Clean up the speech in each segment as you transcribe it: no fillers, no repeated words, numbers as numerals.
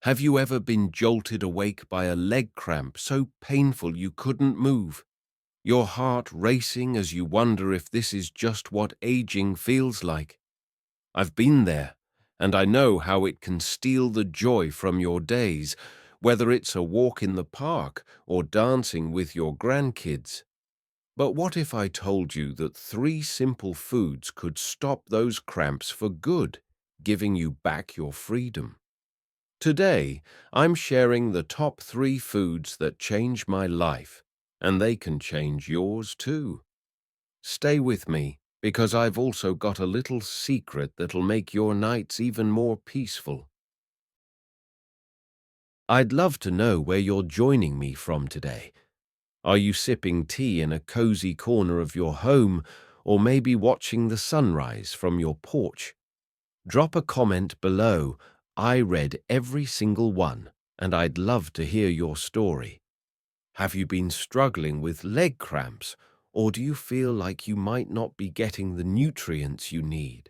Have you ever been jolted awake by a leg cramp so painful you couldn't move? Your heart racing as you wonder if this is just what aging feels like? I've been there, and I know how it can steal the joy from your days, whether it's a walk in the park or dancing with your grandkids. But what if I told you that 3 simple foods could stop those cramps for good, giving you back your freedom? Today, I'm sharing the top 3 foods that change my life, and they can change yours too. Stay with me, because I've also got a little secret that'll make your nights even more peaceful. I'd love to know where you're joining me from today. Are you sipping tea in a cozy corner of your home, or maybe watching the sunrise from your porch? Drop a comment below. I read every single one, and I'd love to hear your story. Have you been struggling with leg cramps, or do you feel like you might not be getting the nutrients you need?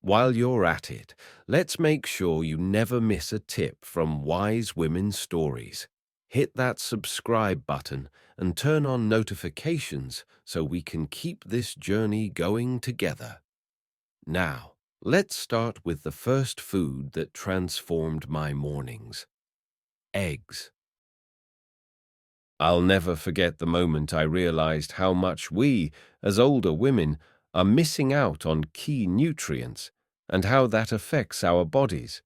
While you're at it, let's make sure you never miss a tip from Wise Women's Stories. Hit that subscribe button and turn on notifications so we can keep this journey going together. Now, let's start with the first food that transformed my mornings: eggs. I'll never forget the moment I realized how much we, as older women, are missing out on key nutrients and how that affects our bodies.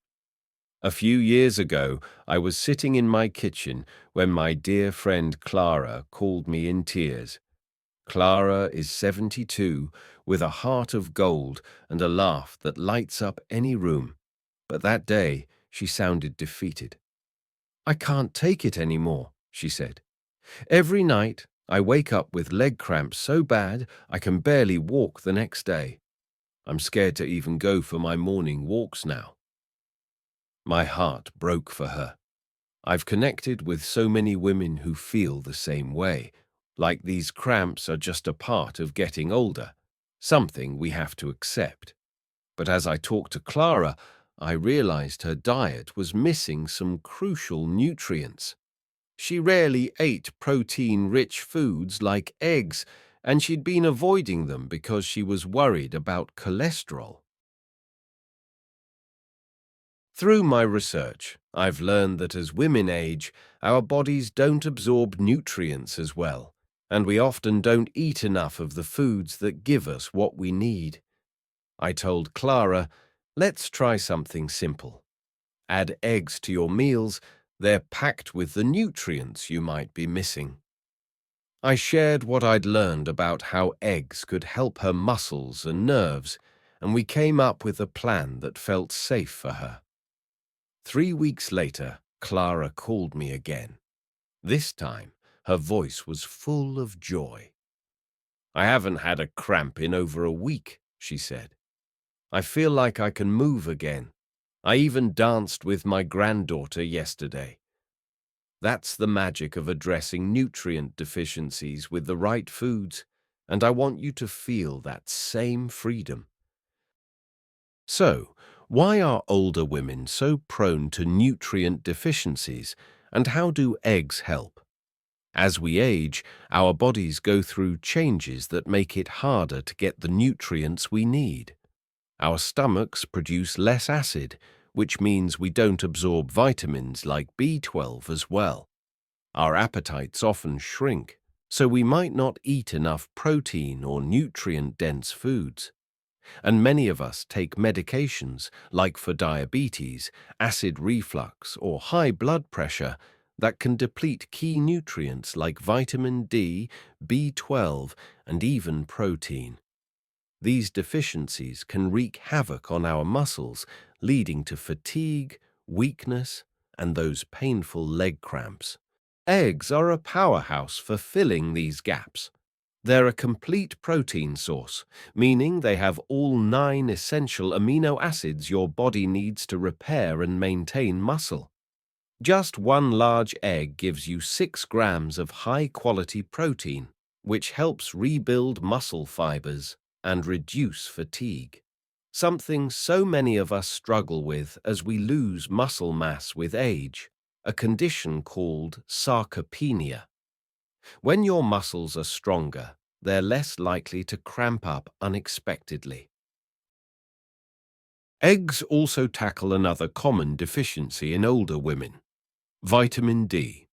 A few years ago, I was sitting in my kitchen when my dear friend Clara called me in tears. Clara is 72, with a heart of gold and a laugh that lights up any room. But that day, she sounded defeated. "I can't take it anymore," she said. "Every night, I wake up with leg cramps so bad I can barely walk the next day. I'm scared to even go for my morning walks now." My heart broke for her. I've connected with so many women who feel the same way, like these cramps are just a part of getting older, something we have to accept. But as I talked to Clara, I realized her diet was missing some crucial nutrients. She rarely ate protein-rich foods like eggs, and she'd been avoiding them because she was worried about cholesterol. Through my research, I've learned that as women age, our bodies don't absorb nutrients as well, and we often don't eat enough of the foods that give us what we need. I told Clara, let's try something simple. Add eggs to your meals. They're packed with the nutrients you might be missing. I shared what I'd learned about how eggs could help her muscles and nerves, and we came up with a plan that felt safe for her. 3 weeks later, Clara called me again. This time, her voice was full of joy. "I haven't had a cramp in over a week," she said. "I feel like I can move again. I even danced with my granddaughter yesterday." That's the magic of addressing nutrient deficiencies with the right foods, and I want you to feel that same freedom. So, why are older women so prone to nutrient deficiencies, and how do eggs help? As we age, our bodies go through changes that make it harder to get the nutrients we need. Our stomachs produce less acid, which means we don't absorb vitamins like B12 as well. Our appetites often shrink, so we might not eat enough protein or nutrient-dense foods. And many of us take medications, like for diabetes, acid reflux, or high blood pressure, that can deplete key nutrients like vitamin D, B12, and even protein. These deficiencies can wreak havoc on our muscles, leading to fatigue, weakness, and those painful leg cramps. Eggs are a powerhouse for filling these gaps. They're a complete protein source, meaning they have all 9 essential amino acids your body needs to repair and maintain muscle. Just one large egg gives you 6 grams of high-quality protein, which helps rebuild muscle fibers and reduce fatigue. something so many of us struggle with as we lose muscle mass with age, a condition called sarcopenia. When your muscles are stronger, they're less likely to cramp up unexpectedly. Eggs also tackle another common deficiency in older women: vitamin D.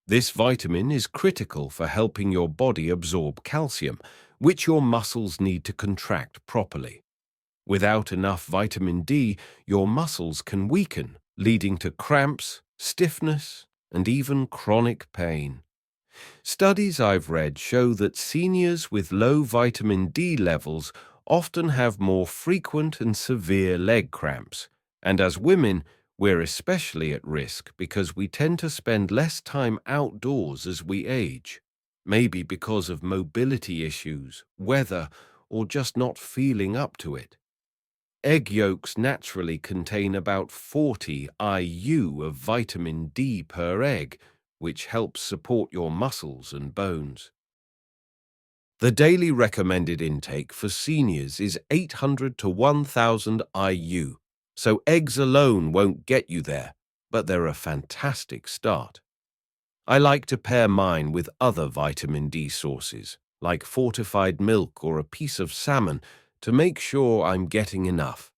This vitamin is critical for helping your body absorb calcium, which your muscles need to contract properly. Without enough vitamin D, your muscles can weaken, leading to cramps, stiffness, and even chronic pain. Studies I've read show that seniors with low vitamin D levels often have more frequent and severe leg cramps, and as women, we're especially at risk because we tend to spend less time outdoors as we age, maybe because of mobility issues, weather, or just not feeling up to it. Egg yolks naturally contain about 40 IU of vitamin D per egg, which helps support your muscles and bones. The daily recommended intake for seniors is 800 to 1000 IU, so eggs alone won't get you there, but they're a fantastic start. I like to pair mine with other vitamin D sources, like fortified milk or a piece of salmon, to make sure I'm getting enough.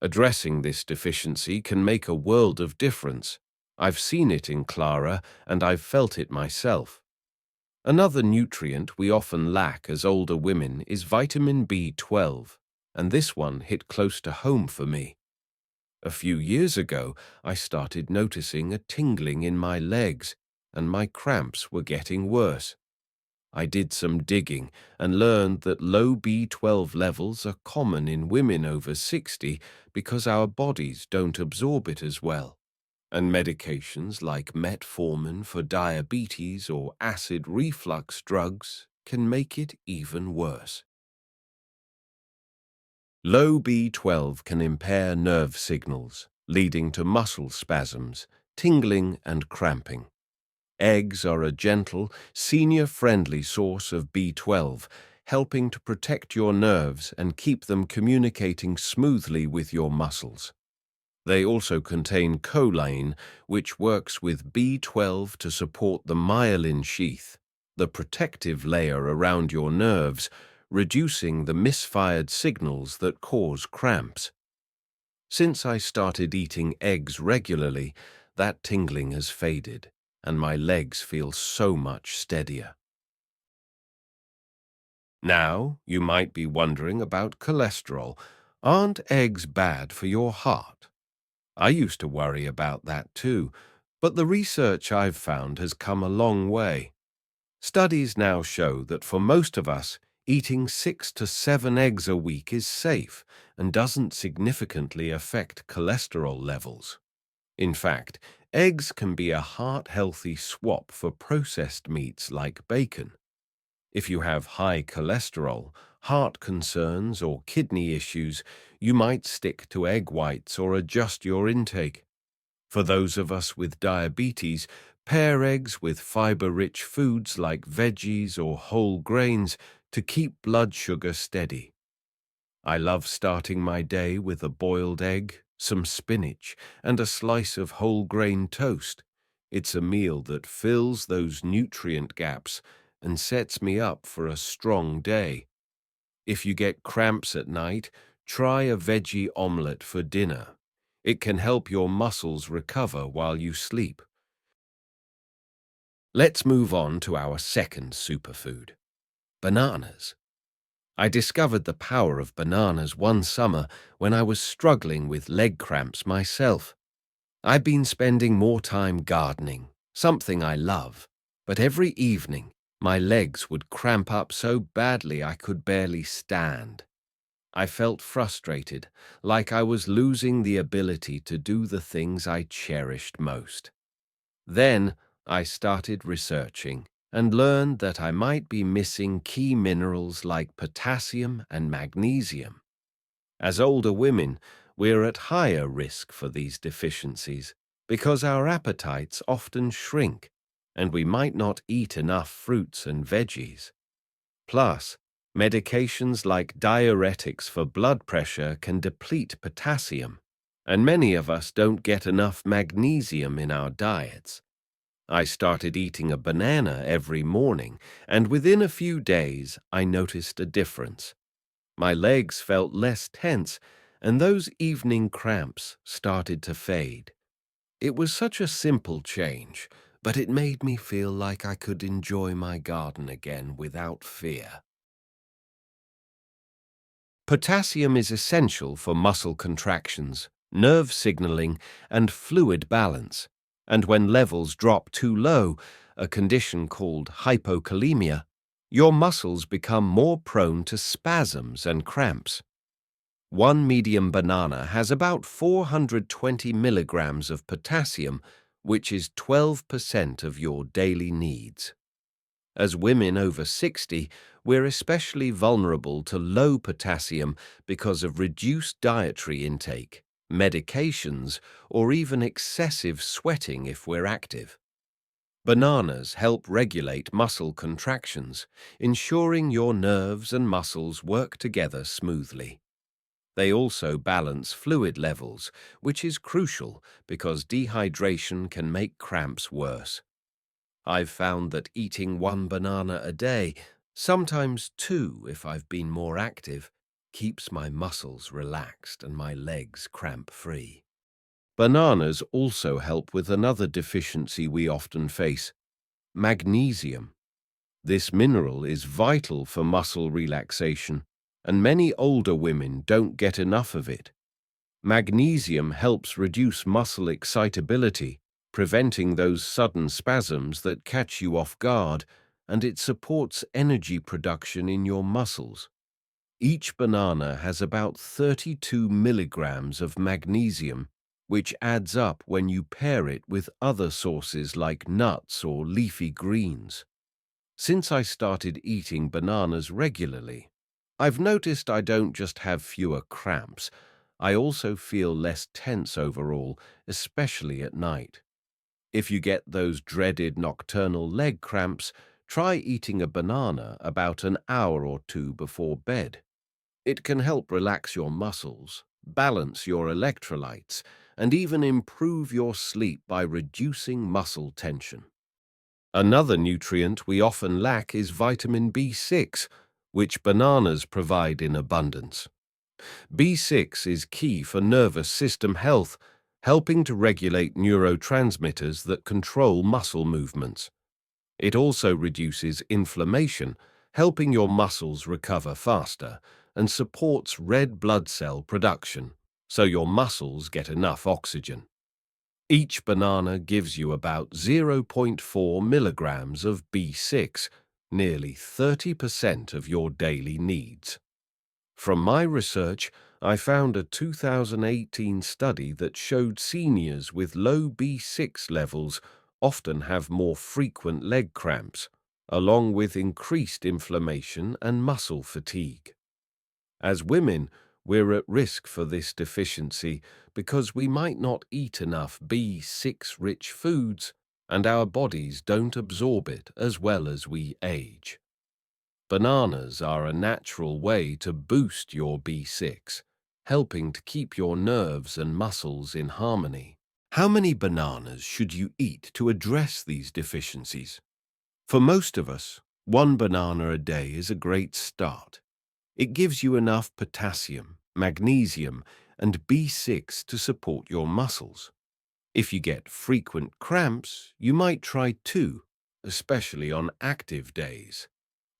Addressing this deficiency can make a world of difference. I've seen it in Clara, and I've felt it myself. Another nutrient we often lack as older women is vitamin B12, and this one hit close to home for me. A few years ago, I started noticing a tingling in my legs, and my cramps were getting worse. I did some digging and learned that low B12 levels are common in women over 60 because our bodies don't absorb it as well. And medications like metformin for diabetes or acid reflux drugs can make it even worse. Low B12 can impair nerve signals, leading to muscle spasms, tingling, and cramping. Eggs are a gentle, senior-friendly source of B12, helping to protect your nerves and keep them communicating smoothly with your muscles. They also contain choline, which works with B12 to support the myelin sheath, the protective layer around your nerves, reducing the misfired signals that cause cramps. Since I started eating eggs regularly, that tingling has faded, and my legs feel so much steadier. Now, you might be wondering about cholesterol. Aren't eggs bad for your heart? I used to worry about that too, but the research I've found has come a long way. Studies now show that for most of us, eating 6 to 7 eggs a week is safe and doesn't significantly affect cholesterol levels. In fact, eggs can be a heart-healthy swap for processed meats like bacon. If you have high cholesterol, heart concerns, or kidney issues, you might stick to egg whites or adjust your intake. For those of us with diabetes, pair eggs with fiber-rich foods like veggies or whole grains to keep blood sugar steady. I love starting my day with a boiled egg, some spinach, and a slice of whole grain toast. It's a meal that fills those nutrient gaps and sets me up for a strong day. If you get cramps at night, try a veggie omelette for dinner. It can help your muscles recover while you sleep. Let's move on to our second superfood: bananas. I discovered the power of bananas one summer when I was struggling with leg cramps myself. I've been spending more time gardening, something I love, but every evening my legs would cramp up so badly I could barely stand. I felt frustrated, like I was losing the ability to do the things I cherished most. Then I started researching and learned that I might be missing key minerals like potassium and magnesium. As older women, we're at higher risk for these deficiencies because our appetites often shrink and we might not eat enough fruits and veggies. Plus, Medications like diuretics for blood pressure can deplete potassium, and many of us don't get enough magnesium in our diets. I started eating a banana every morning, and within a few days I noticed a difference. My legs felt less tense, and those evening cramps started to fade. It was such a simple change, but it made me feel like I could enjoy my garden again without fear. Potassium is essential for muscle contractions, nerve signaling, and fluid balance. And when levels drop too low, a condition called hypokalemia, your muscles become more prone to spasms and cramps. One medium banana has about 420 milligrams of potassium, which is 12% of your daily needs. As women over 60, we're especially vulnerable to low potassium because of reduced dietary intake, medications, or even excessive sweating if we're active. Bananas help regulate muscle contractions, ensuring your nerves and muscles work together smoothly. They also balance fluid levels, which is crucial because dehydration can make cramps worse. I've found that eating one banana a day, sometimes two if I've been more active, keeps my muscles relaxed and my legs cramp-free. Bananas also help with another deficiency we often face: magnesium. This mineral is vital for muscle relaxation, and many older women don't get enough of it. Magnesium helps reduce muscle excitability, preventing those sudden spasms that catch you off guard, and it supports energy production in your muscles. Each banana has about 32 milligrams of magnesium, which adds up when you pair it with other sources like nuts or leafy greens. Since I started eating bananas regularly, I've noticed I don't just have fewer cramps, I also feel less tense overall, especially at night. If you get those dreaded nocturnal leg cramps, try eating a banana about an hour or two before bed. It can help relax your muscles, balance your electrolytes, and even improve your sleep by reducing muscle tension. Another nutrient we often lack is vitamin B6, which bananas provide in abundance. B6 is key for nervous system health, helping to regulate neurotransmitters that control muscle movements. It also reduces inflammation, helping your muscles recover faster, and supports red blood cell production, so your muscles get enough oxygen. Each banana gives you about zero point 0.4 milligrams of B6, nearly 30% of your daily needs. From my research, I found a 2018 study that showed seniors with low B6 levels often have more frequent leg cramps, along with increased inflammation and muscle fatigue. As women, we're at risk for this deficiency because we might not eat enough B6-rich foods and our bodies don't absorb it as well as we age. Bananas are a natural way to boost your B6, helping to keep your nerves and muscles in harmony. How many bananas should you eat to address these deficiencies? For most of us, one banana a day is a great start. It gives you enough potassium, magnesium, and B6 to support your muscles. If you get frequent cramps, you might try two, especially on active days.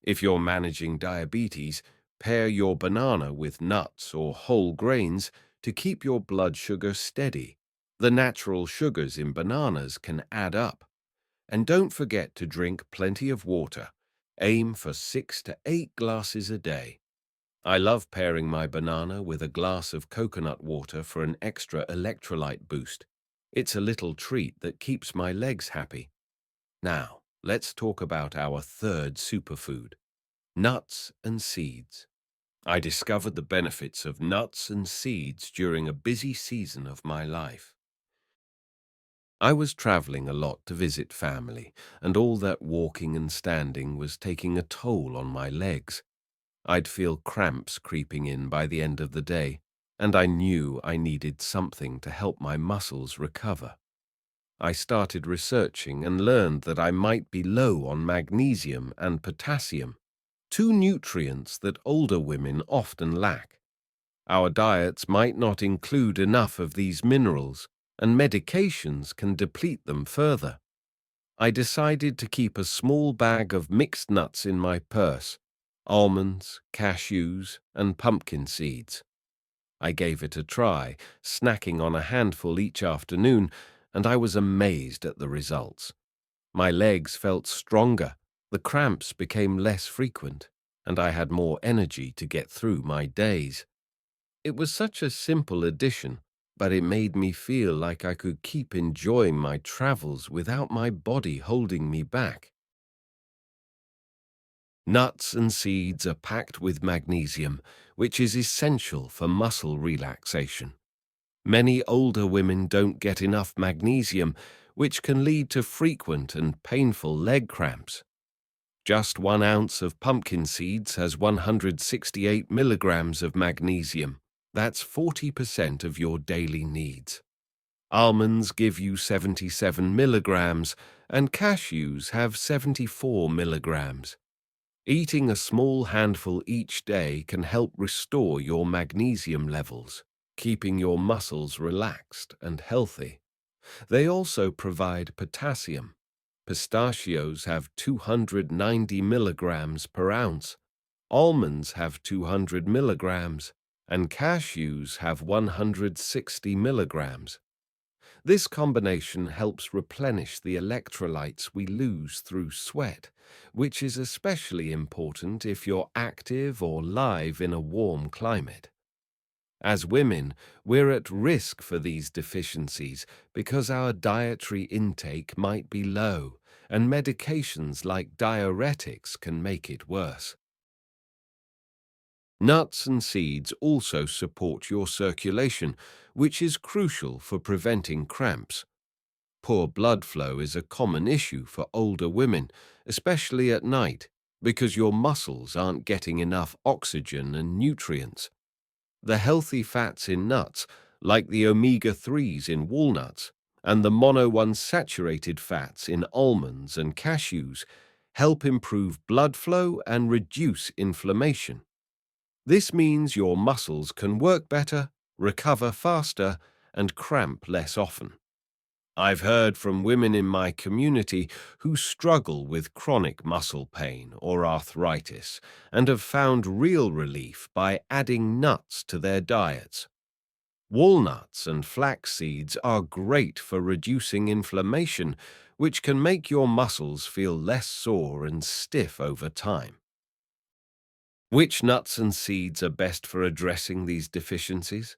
If you're managing diabetes, pair your banana with nuts or whole grains to keep your blood sugar steady. The natural sugars in bananas can add up. And don't forget to drink plenty of water. Aim for 6 to 8 glasses a day. I love pairing my banana with a glass of coconut water for an extra electrolyte boost. It's a little treat that keeps my legs happy. Now, let's talk about our third superfood: nuts and seeds. I discovered the benefits of nuts and seeds during a busy season of my life. I was traveling a lot to visit family, and all that walking and standing was taking a toll on my legs. I'd feel cramps creeping in by the end of the day, and I knew I needed something to help my muscles recover. I started researching and learned that I might be low on magnesium and potassium, two nutrients that older women often lack. Our diets might not include enough of these minerals, and medications can deplete them further. I decided to keep a small bag of mixed nuts in my purse: almonds, cashews, and pumpkin seeds. I gave it a try, snacking on a handful each afternoon, and I was amazed at the results. My legs felt stronger, the cramps became less frequent, and I had more energy to get through my days. It was such a simple addition, but it made me feel like I could keep enjoying my travels without my body holding me back. Nuts and seeds are packed with magnesium, which is essential for muscle relaxation. Many older women don't get enough magnesium, which can lead to frequent and painful leg cramps. Just 1 ounce of pumpkin seeds has 168 milligrams of magnesium. That's 40% of your daily needs. Almonds give you 77 milligrams, and cashews have 74 milligrams. Eating a small handful each day can help restore your magnesium levels, keeping your muscles relaxed and healthy. They also provide potassium. Pistachios have 290 milligrams per ounce, almonds have 200 milligrams, and cashews have 160 milligrams. This combination helps replenish the electrolytes we lose through sweat, which is especially important if you're active or live in a warm climate. As women, we're at risk for these deficiencies because our dietary intake might be low, and medications like diuretics can make it worse. Nuts and seeds also support your circulation, which is crucial for preventing cramps. Poor blood flow is a common issue for older women, especially at night, because your muscles aren't getting enough oxygen and nutrients. The healthy fats in nuts, like the omega-3s in walnuts and the monounsaturated fats in almonds and cashews, help improve blood flow and reduce inflammation. This means your muscles can work better, recover faster, and cramp less often. I've heard from women in my community who struggle with chronic muscle pain or arthritis and have found real relief by adding nuts to their diets. Walnuts and flax seeds are great for reducing inflammation, which can make your muscles feel less sore and stiff over time. Which nuts and seeds are best for addressing these deficiencies?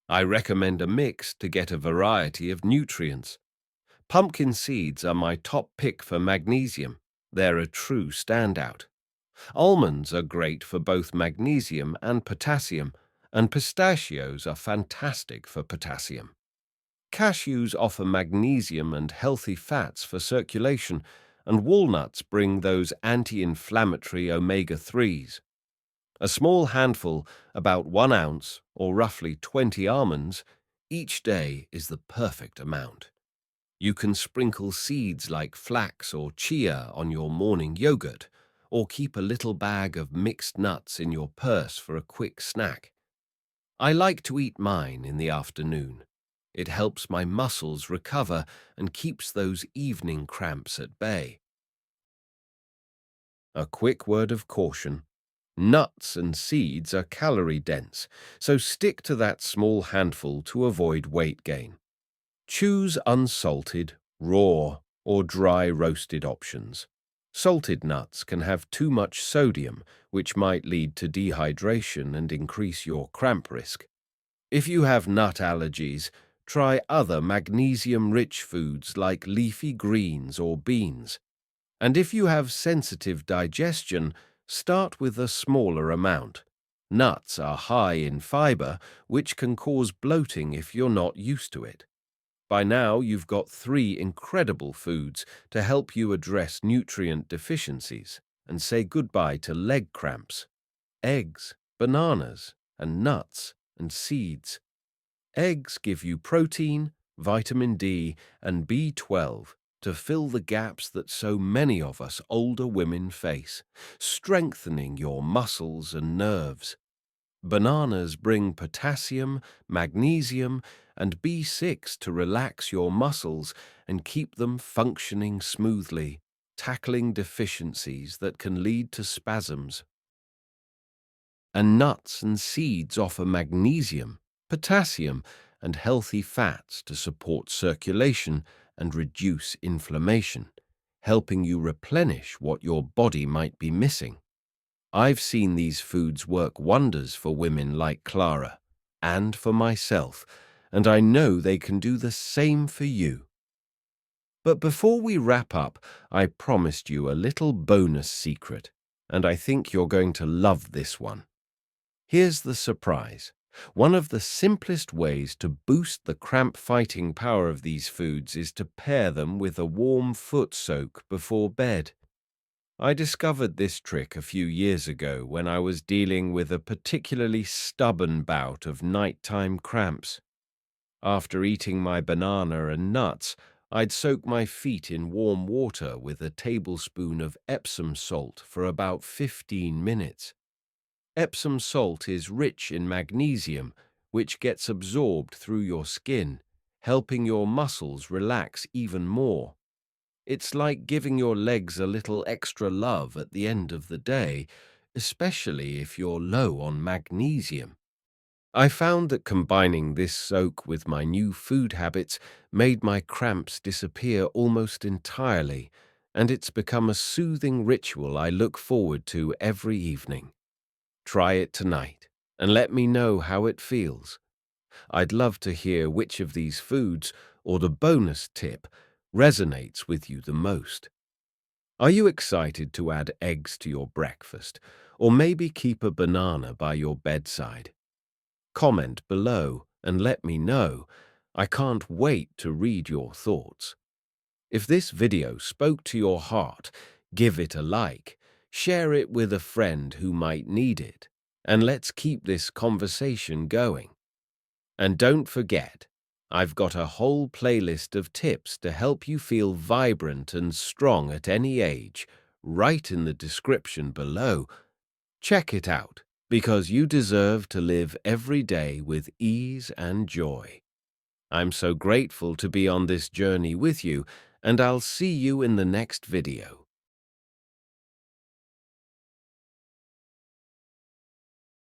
I recommend a mix to get a variety of nutrients. Pumpkin seeds are my top pick for magnesium. They're a true standout. Almonds are great for both magnesium and potassium, and pistachios are fantastic for potassium. Cashews offer magnesium and healthy fats for circulation, and walnuts bring those anti-inflammatory omega-3s. A small handful, about 1 ounce, or roughly 20 almonds, each day is the perfect amount. You can sprinkle seeds like flax or chia on your morning yogurt, or keep a little bag of mixed nuts in your purse for a quick snack. I like to eat mine in the afternoon. It helps my muscles recover and keeps those evening cramps at bay. A quick word of caution. Nuts and seeds are calorie-dense, so stick to that small handful to avoid weight gain. Choose unsalted, raw, or dry roasted options. Salted nuts can have too much sodium, which might lead to dehydration and increase your cramp risk. If you have nut allergies, try other magnesium-rich foods like leafy greens or beans. And if you have sensitive digestion, start with a smaller amount. Nuts are high in fiber, which can cause bloating if you're not used to it. By now, you've got 3 incredible foods to help you address nutrient deficiencies and say goodbye to leg cramps. eggs, bananas, and nuts and seeds. Eggs give you protein, vitamin D, and B12 to fill the gaps that so many of us older women face, strengthening your muscles and nerves. Bananas bring potassium, magnesium, and B6 to relax your muscles and keep them functioning smoothly, tackling deficiencies that can lead to spasms. And nuts and seeds offer magnesium, potassium, and healthy fats to support circulation and reduce inflammation, helping you replenish what your body might be missing. I've seen these foods work wonders for women like Clara and for myself, and I know they can do the same for you. But before we wrap up, I promised you a little bonus secret, and I think you're going to love this one. Here's the surprise. One of the simplest ways to boost the cramp fighting power of these foods is to pair them with a warm foot soak before bed. I discovered this trick a few years ago when I was dealing with a particularly stubborn bout of nighttime cramps. After eating my banana and nuts, I'd soak my feet in warm water with a tablespoon of Epsom salt for about 15 minutes. Epsom salt is rich in magnesium, which gets absorbed through your skin, helping your muscles relax even more. It's like giving your legs a little extra love at the end of the day, especially if you're low on magnesium. I found that combining this soak with my new food habits made my cramps disappear almost entirely, and it's become a soothing ritual I look forward to every evening. Try it tonight and let me know how it feels. I'd love to hear which of these foods, or the bonus tip, resonates with you the most. Are you excited to add eggs to your breakfast, or maybe keep a banana by your bedside? Comment below and let me know. I can't wait to read your thoughts. If this video spoke to your heart, give it a like, share it with a friend who might need it, and let's keep this conversation going. And don't forget, I've got a whole playlist of tips to help you feel vibrant and strong at any age, right in the description below. Check it out, because you deserve to live every day with ease and joy. I'm so grateful to be on this journey with you, and I'll see you in the next video.